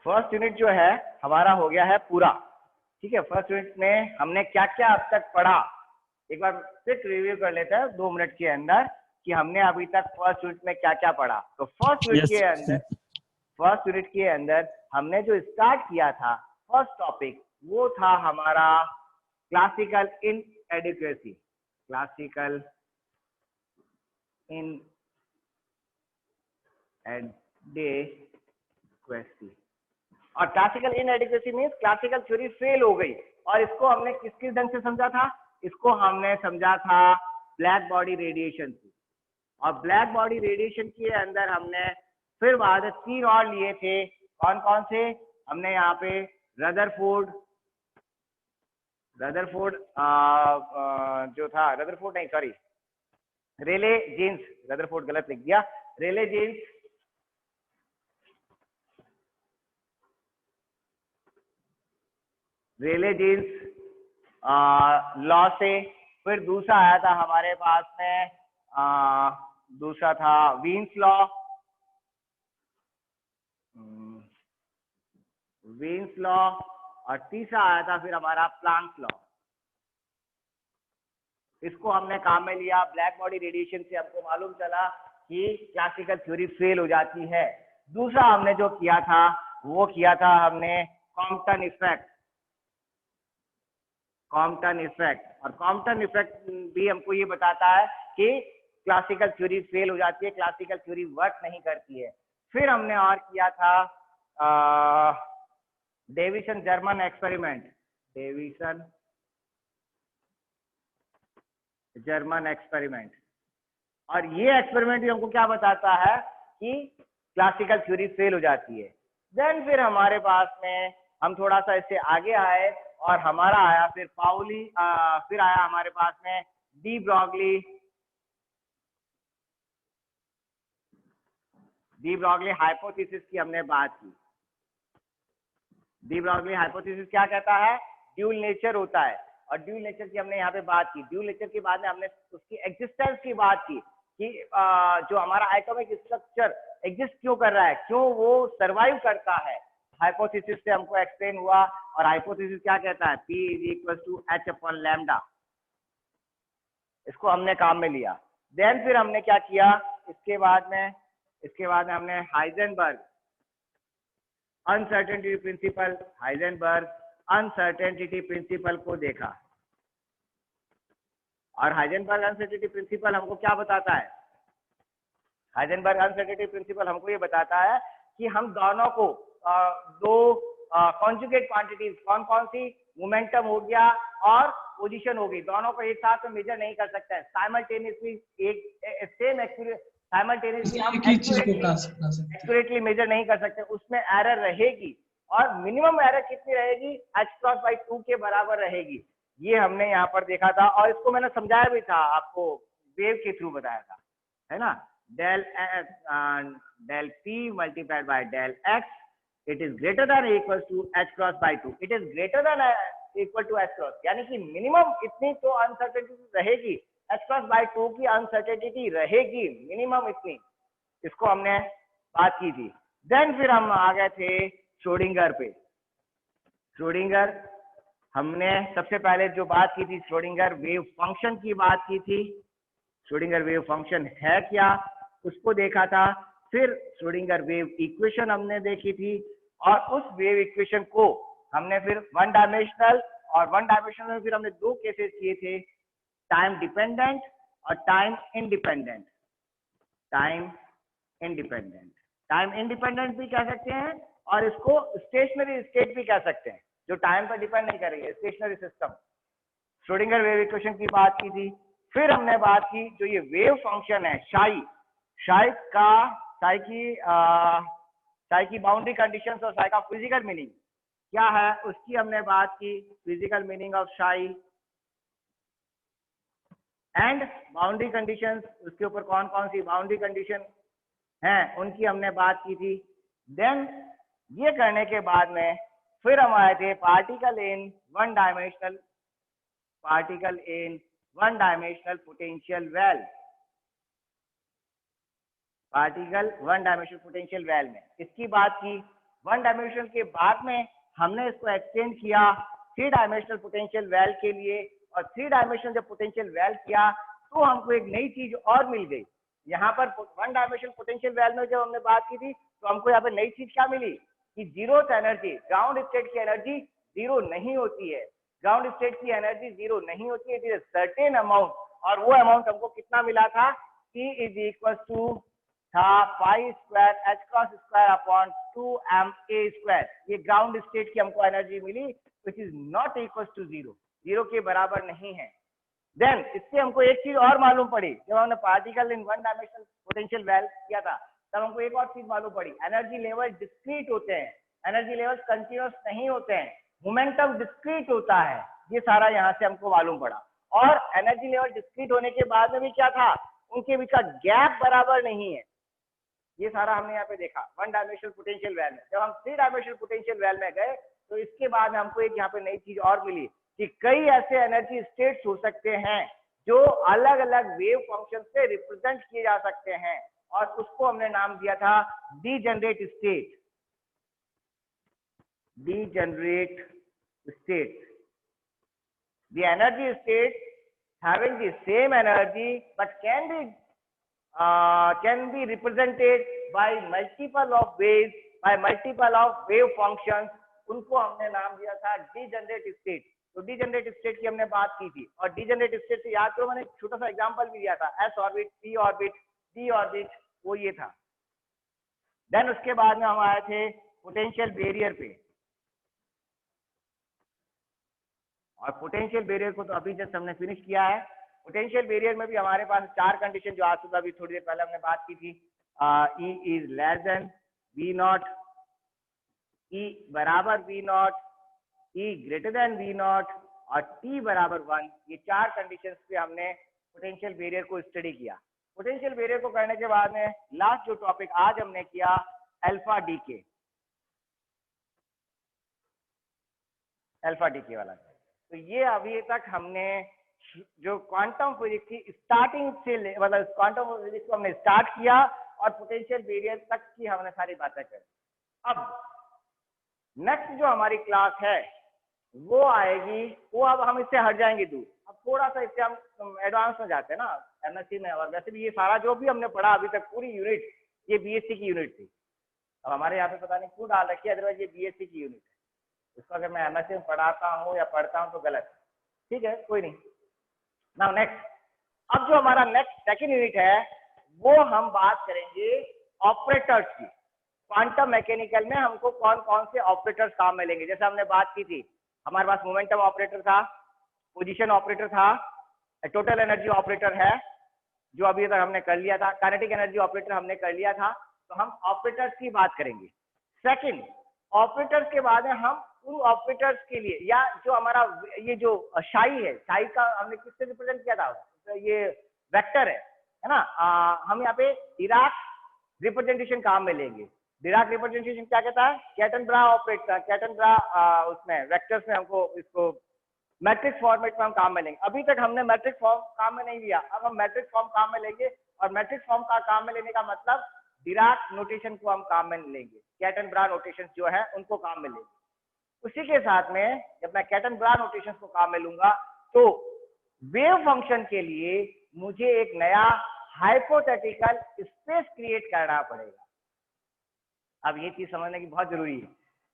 First unit जो है हमारा हो गया है पूरा। ठीक है, फर्स्ट यूनिट में हमने क्या क्या अब तक पढ़ा, एक बार फिर रिव्यू कर लेते हैं 2 मिनट के अंदर कि हमने अभी तक फर्स्ट यूनिट में क्या क्या पढ़ा। तो फर्स्ट यूनिट के अंदर हमने जो स्टार्ट किया था फर्स्ट टॉपिक, वो था हमारा क्लासिकल इनएडिक्वेसी। क्लासिकल इनएडिक्वेसी, और classical inadequacy means classical theory fail हो गई। और इसको हमने किस ढंग से समझा था? इसको हमने समझा था ब्लैक बॉडी रेडिएशन से। और ब्लैक बॉडी रेडिएशन के अंदर हमने फिर बाद 3 और लिए थे। कौन कौन से? हमने यहाँ पे रदरफोर्ड जो था, रदरफोर्ड नहीं सॉरी, रेले जीन्स, रदरफोर्ड गलत लिख दिया, रेले जीन्स, लॉ से। फिर दूसरा आया था हमारे पास में, दूसरा था वीन्स लॉ, और तीसरा आया था फिर हमारा प्लांक्स लॉ। इसको हमने काम में लिया। ब्लैक बॉडी रेडिएशन से हमको मालूम चला कि क्लासिकल थ्योरी फेल हो जाती है। दूसरा हमने जो किया था वो किया था हमने कॉम्पटन इफेक्ट। और कॉम्पटन इफेक्ट भी हमको ये बताता है कि क्लासिकल थ्योरी फेल हो जाती है, क्लासिकल थ्योरी वर्क नहीं करती है। फिर हमने और किया था डेविसन जर्मन एक्सपेरिमेंट। और ये एक्सपेरिमेंट भी हमको क्या बताता है कि क्लासिकल थ्योरी फेल हो जाती है। देन फिर हमारे पास में हम थोड़ा सा इससे आगे आए और हमारा आया फिर पाउली, फिर आया हमारे पास में डी ब्रॉगली हाइपोथेसिस की हमने बात की। डी ब्रॉगली हाइपोथेसिस क्या कहता है? ड्यूल नेचर होता है, और ड्यूल नेचर की हमने यहाँ पे बात की। ड्यूल नेचर के बाद में हमने उसकी एग्जिस्टेंस की बात की कि जो हमारा एटॉमिक स्ट्रक्चर एग्जिस्ट क्यों कर रहा है, क्यों वो सरवाइव करता है। हाइपोथेसिस से हमको एक्सप्लेन हुआ। और हाइपोथेसिस क्या कहता है? P = H/λ। इसको हमने काम में लिया। देन फिर हमने क्या किया इसके बाद में हमने हाइजेनबर्ग अनसर्टेनिटी प्रिंसिपल को देखा। और हाइजेनबर्ग अनसर्टेनिटी प्रिंसिपल हमको क्या बताता है? हाइजेनबर्ग अनसर्टेनिटी प्रिंसिपल हमको ये बताता है कि हम दोनों को दो कॉन्जुगेट क्वांटिटीज, कौन कौन सी? मोमेंटम हो गया और पोजीशन हो गई, दोनों को एक साथ में मेजर नहीं कर सकते हैं साइमल्टेनियसली। साइमल्टेनियसली हम एक्यूरेटली मेजर नहीं कर सकते, उसमें एरर रहेगी। और मिनिमम एरर कितनी रहेगी? h×2 के बराबर रहेगी। ये हमने यहाँ पर देखा था, और इसको मैंने समझाया भी था आपको, वेव के थ्रू बताया था, है ना। del P multiplied by del X, it is greater than or equal to h×2। it is greater than or equal to h cross, यानी कि मिनिमम इतनी तो अनसर्टेनिटी रहेगी, h×2 की अनसर्टेनिटी रहेगी मिनिमम इतनी। इसको हमने बात की थी। देन फिर हम आ गए थे श्रोडिंगर पे। श्रोडिंगर हमने सबसे पहले जो बात की थी, श्रोडिंगर वेव फंक्शन की बात की थी। श्रोडिंगर वेव फंक्शन है क्या, उसको देखा था। फिर श्रोडिंगर वेव इक्वेशन हमने देखी थी, और उस वेव इक्वेशन को हमने फिर वन डायमेंशनल में फिर हमने 2 केसेस किए थे, टाइम डिपेंडेंट और टाइम इंडिपेंडेंट। टाइम इंडिपेंडेंट भी कह सकते हैं, और इसको स्टेशनरी स्टेट भी कह सकते हैं, जो टाइम पर डिपेंड नहीं करेंगे, stationary system. Schrodinger wave equation की बात की थी। फिर हमने बात की जो ये वेव फंक्शन है साई की बाउंड्री कंडीशंस और साई का फिजिकल मीनिंग क्या है, उसकी हमने बात की। Physical meaning of Sai and boundary conditions, उसके ऊपर कौन कौन सी बाउंड्री कंडीशन हैं उनकी हमने बात की थी। देन ये करने के बाद में फिर हम आए थे particle in one dimensional potential well में इसकी बात की। 1 डायमेंशनल के बाद में हमने इसको एक्सचेंज किया 3 डायमेंशनल पोटेंशियल वेल के लिए, और 3 डायमेंशनल जब पोटेंशियल वेल किया तो हमको एक नई चीज और मिल गई। यहाँ पर 1 डायमेंशनल पोटेंशियल वेल में जब हमने बात की थी तो हमको यहाँ पे नई चीज क्या मिली कि जीरो एनर्जी, ग्राउंड स्टेट की एनर्जी जीरो नहीं होती है, ग्राउंड स्टेट की एनर्जी जीरो नहीं होती है, इट इज सर्टेन अमाउंट। और वो अमाउंट हमको कितना मिला था, E इज इक्वल टू था pi square h cross square upon 2ma²। ये ग्राउंड स्टेट की हमको एनर्जी मिली which is not equal to zero, zero के बराबर नहीं है। देन इससे हमको एक चीज और मालूम पड़ी, जब हमने particle in 1 dimensional potential well किया था तब हमको एक और चीज मालूम पड़ी, एनर्जी लेवल डिस्क्रीट होते हैं, एनर्जी लेवल कंटिन्यूअस नहीं होते हैं, मोमेंटम डिस्क्रीट होता है। ये सारा यहाँ से हमको मालूम पड़ा। और एनर्जी लेवल डिस्क्रीट होने के बाद में भी क्या था, उनके बीच का गैप बराबर नहीं है। ये सारा हमने यहाँ पे देखा 1 डायमेंशनल पोटेंशियल वेल में। जब हम 3 डायमेंशनल पोटेंशियल वेल में गए तो इसके बाद में हमको एक यहाँ पे नई चीज और मिली कि कई ऐसे एनर्जी स्टेट्स हो सकते हैं जो अलग अलग वेव फंक्शन से रिप्रेजेंट किए जा सकते हैं, और उसको हमने नाम दिया था degenerate state. Degenerate state, the energy state having the same energy but can be represented by multiple of waves, by multiple of wave functions, उनको हमने नाम दिया था डीजेनरेट स्टेट। तो डीजेनरेट स्टेट की हमने बात की थी, और डीजेनरेट स्टेट से याद करो मैंने छोटा सा एग्जांपल भी दिया था, S orbit, P orbit, D orbit, वो ये था। देन उसके बाद में हम आए थे पोटेंशियल बैरियर पे, और पोटेंशियल बैरियर को तो अभी जस्ट हमने फिनिश किया है। पोटेंशियल बैरियर में भी हमारे पास 4 कंडीशन जो आज सुबह अभी थोड़ी देर पहले हमने बात की थी, E is less than V not, E बराबर V not, E greater than V not, और T बराबर 1। ये 4 कंडीशंस पे हमने पोटेंशियल बैरियर को स्टडी किया। पोटेंशियल बैरियर को करने के बाद में लास्ट जो टॉपिक आज हमने किया अल्फा डीके, अल्फा डीके वाला। तो ये अभी तक हमने जो क्वांटम फिजिक्स की स्टार्टिंग से मतलब क्वांटम फिजिक्स को हमने स्टार्ट किया और पोटेंशियल बैरियर तक की हमने सारी बातें करी। अब नेक्स्ट जो हमारी क्लास है वो आएगी, वो अब हम इससे हट जाएंगे दूर, अब थोड़ा सा इससे हम एडवांस में जाते हैं ना एमएससी में। और वैसे भी ये सारा जो भी हमने पढ़ा अभी तक पूरी यूनिट ये बीएससी की यूनिट थी। अब हमारे यहाँ पे पता नहीं क्यों डाल रखी है, अदरवाइज ये बीएससी की यूनिट है। इसको अगर मैं एमएससी में पढ़ाता हूँ या पढ़ता हूँ तो गलत है, ठीक है, कोई नहीं। नाउ नेक्स्ट, अब जो हमारा नेक्स्ट सेकंड यूनिट है वो हम बात करेंगे ऑपरेटर्स की। क्वांटम मैकेनिकल में हमको कौन कौन से ऑपरेटर्स काम में लेंगे। जैसे हमने बात की थी, हमारे पास मोमेंटम ऑपरेटर था, पोजीशन ऑपरेटर था, टोटल एनर्जी ऑपरेटर है जो अभी तक हमने कर लिया था, काइनेटिक एनर्जी ऑपरेटर हमने कर लिया था। तो हम ऑपरेटर्स की बात करेंगे। सेकंड, ऑपरेटर्स के बाद में हम उन ऑपरेटर्स के लिए, या जो हमारा ये जो शाई है, शाई का हमने किससे रिप्रेजेंट किया था, तो ये वेक्टर है ना। हम यहाँ पे डिराक रिप्रेजेंटेशन काम में लेंगे। डिराक रिप्रेजेंटेशन क्या कहता है, कैटन-ब्रा ऑपरेटर, कैटन-ब्रा उसमें वेक्टर्स में हमको इसको मैट्रिक्स फॉर्मेट में हम काम में लेंगे। अभी तक हमने मैट्रिक्स फॉर्म काम में नहीं लिया, अब हम मैट्रिक्स फॉर्म काम में लेंगे। और मैट्रिक्स फॉर्म का काम में लेने का मतलब डिराक नोटेशन को हम काम में लेंगे, कैटन-ब्रा नोटेशन जो है उनको काम में लेंगे। उसी के साथ में जब मैं कैटन-ब्रा नोटेशन को काम में लूंगा तो वेव फंक्शन के लिए मुझे एक नया हाइपोथेटिकल स्पेस क्रिएट करना पड़ेगा। अब ये चीज समझने की बहुत जरूरी है।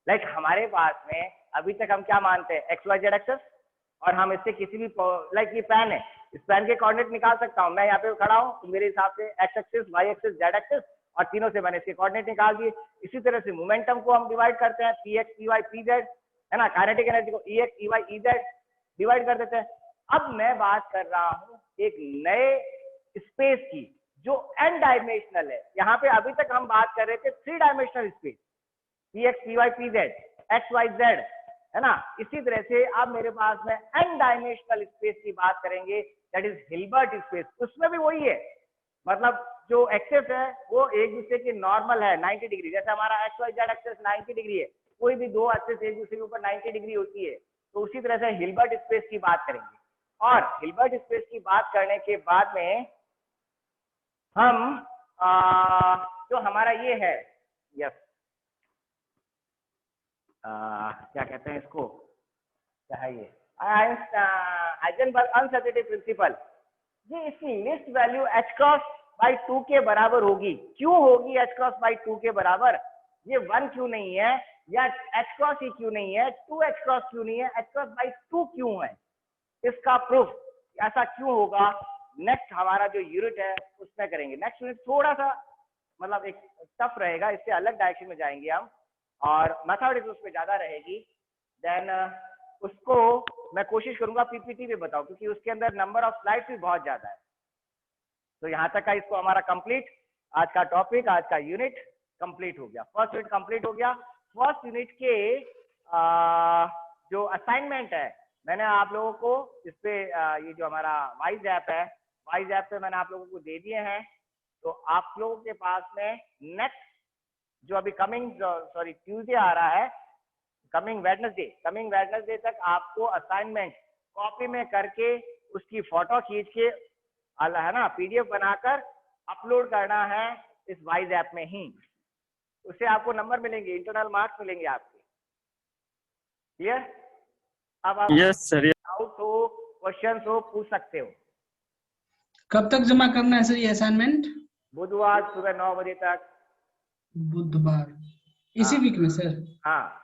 लाइक हमारे पास में अभी तक हम क्या मानते हैं, एक्स वाई जेड एक्सेस, और हम इससे किसी भी लाइक ये पेन है, इस पेन के कोऑर्डिनेट निकाल सकता हूँ। मैं यहाँ पे खड़ा हूँ तो मेरे हिसाब से X axis, Y axis, Z axis, और तीनों से मैंने इसके कोऑर्डिनेट निकाल दिए। इसी तरह से मोमेंटम को हम डिवाइड करते हैं, P X, P Y, P Z, है ना। काइनेटिक एनर्जी को E X, E Y, E Z divide कर देते हैं। अब मैं बात कर रहा हूँ एक नए स्पेस की जो n डायमेंशनल है। यहाँ पे अभी तक हम बात कर रहे थे 3 dimensional space, P X, P Y, P Z, X Y Z, है ना। इसी तरह से अब मेरे पास में n डायमेंशनल स्पेस की बात करेंगे, दैट इज हिल्बर्ट स्पेस। उसमें भी वही है, मतलब जो एक्सेस है वो एक दूसरे के नॉर्मल है 90 डिग्री। जैसे हमारा X Y Z axes 90 degree है, कोई भी दो एक्सेस एक दूसरे के ऊपर 90 डिग्री होती है। तो उसी तरह से हिल्बर्ट स्पेस की बात करेंगे। और हिल्बर्ट स्पेस की बात करने के बाद में हम जो हमारा ये है, यस, क्या कहते हैं इसको, क्या है ये, हाइजेनबर्ग अनसर्टेनिटी प्रिंसिपल, ये इसकी least value h cross by 2 के बराबर होगी। क्यों होगी h क्रॉस बाई 2 के बराबर? ये 1 क्यों नहीं है, या h क्रॉस ही क्यों नहीं है, 2h क्रॉस क्यों नहीं है, h क्रॉस बाई 2 क्यों है? इसका प्रूफ ऐसा क्यों होगा, नेक्स्ट हमारा जो यूनिट है उसमें करेंगे। नेक्स्ट यूनिट थोड़ा सा मतलब एक टफ रहेगा, इससे अलग डायरेक्शन में जाएंगे हम, और मैथमेटिक्स उसमें ज्यादा रहेगी। देन उसको मैं कोशिश करूंगा पीपीटी में बताऊं, क्योंकि उसके अंदर नंबर ऑफ स्लाइड्स भी बहुत ज्यादा है। तो यहाँ तक का इसको हमारा कंप्लीट, आज का टॉपिक, आज का यूनिट कंप्लीट हो गया। फर्स्ट यूनिट कंप्लीट हो गया। फर्स्ट यूनिट के जो असाइनमेंट है मैंने आप लोगों को इस पे ये जो हमारा वाइज ऐप है, वाइज ऐप पे मैंने आप लोगों को दे दिए हैं। तो आप लोगों के पास में नेक्स्ट जो अभी कमिंग ट्यूसडे आ रहा है, कमिंग वेडनेसडे तक आपको असाइनमेंट कॉपी में करके उसकी फोटो खींच के है ना पीडीएफ बनाकर अपलोड करना है इस वाइज ऐप में ही। उससे आपको नंबर मिलेंगे, इंटरनल मार्क्स मिलेंगे आपके। क्लियर? अब आप डाउट हो, क्वेश्चन हो, पूछ सकते हो। कब तक जमा करना है सर ये असाइनमेंट? बुधवार सुबह 9 बजे तक। बुधवार इसी वीक में सर? हाँ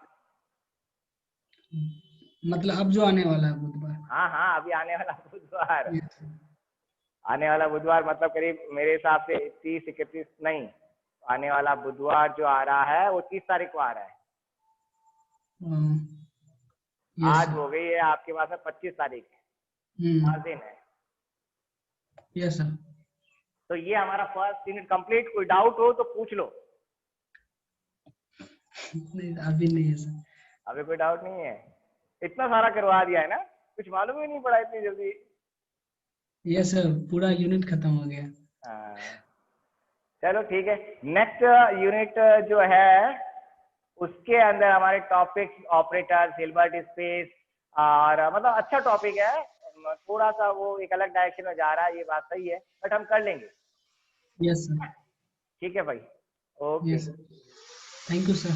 मतलब अब जो आने वाला है बुधवार? हाँ अभी आने वाला बुधवार, आने वाला बुधवार मतलब करीब मेरे हिसाब से 30-31 नहीं, आने वाला बुधवार जो आ रहा है वो 30 तारीख को आ रहा है। आज हो गई है आपके पास 25 तारीख, 5 दिन है। Yes sir. तो ये हमारा फर्स्ट यूनिट कंप्लीट। कोई डाउट हो तो पूछ लो। नहीं अभी नहीं है सर। अभी कोई डाउट नहीं है? इतना सारा करवा दिया है ना, कुछ मालूम ही नहीं पड़ा इतनी जल्दी। यस सर, पूरा यूनिट खत्म हो गया। चलो ठीक है। नेक्स्ट यूनिट जो है उसके अंदर हमारे टॉपिक ऑपरेटर, हिल्बर्ट स्पेस, और मतलब अच्छा टॉपिक है, थोड़ा सा वो एक अलग डायरेक्शन में जा रहा है, ये बात सही है, बट हम कर लेंगे। Yes sir. ठीक है भाई, ओके। Thank you sir.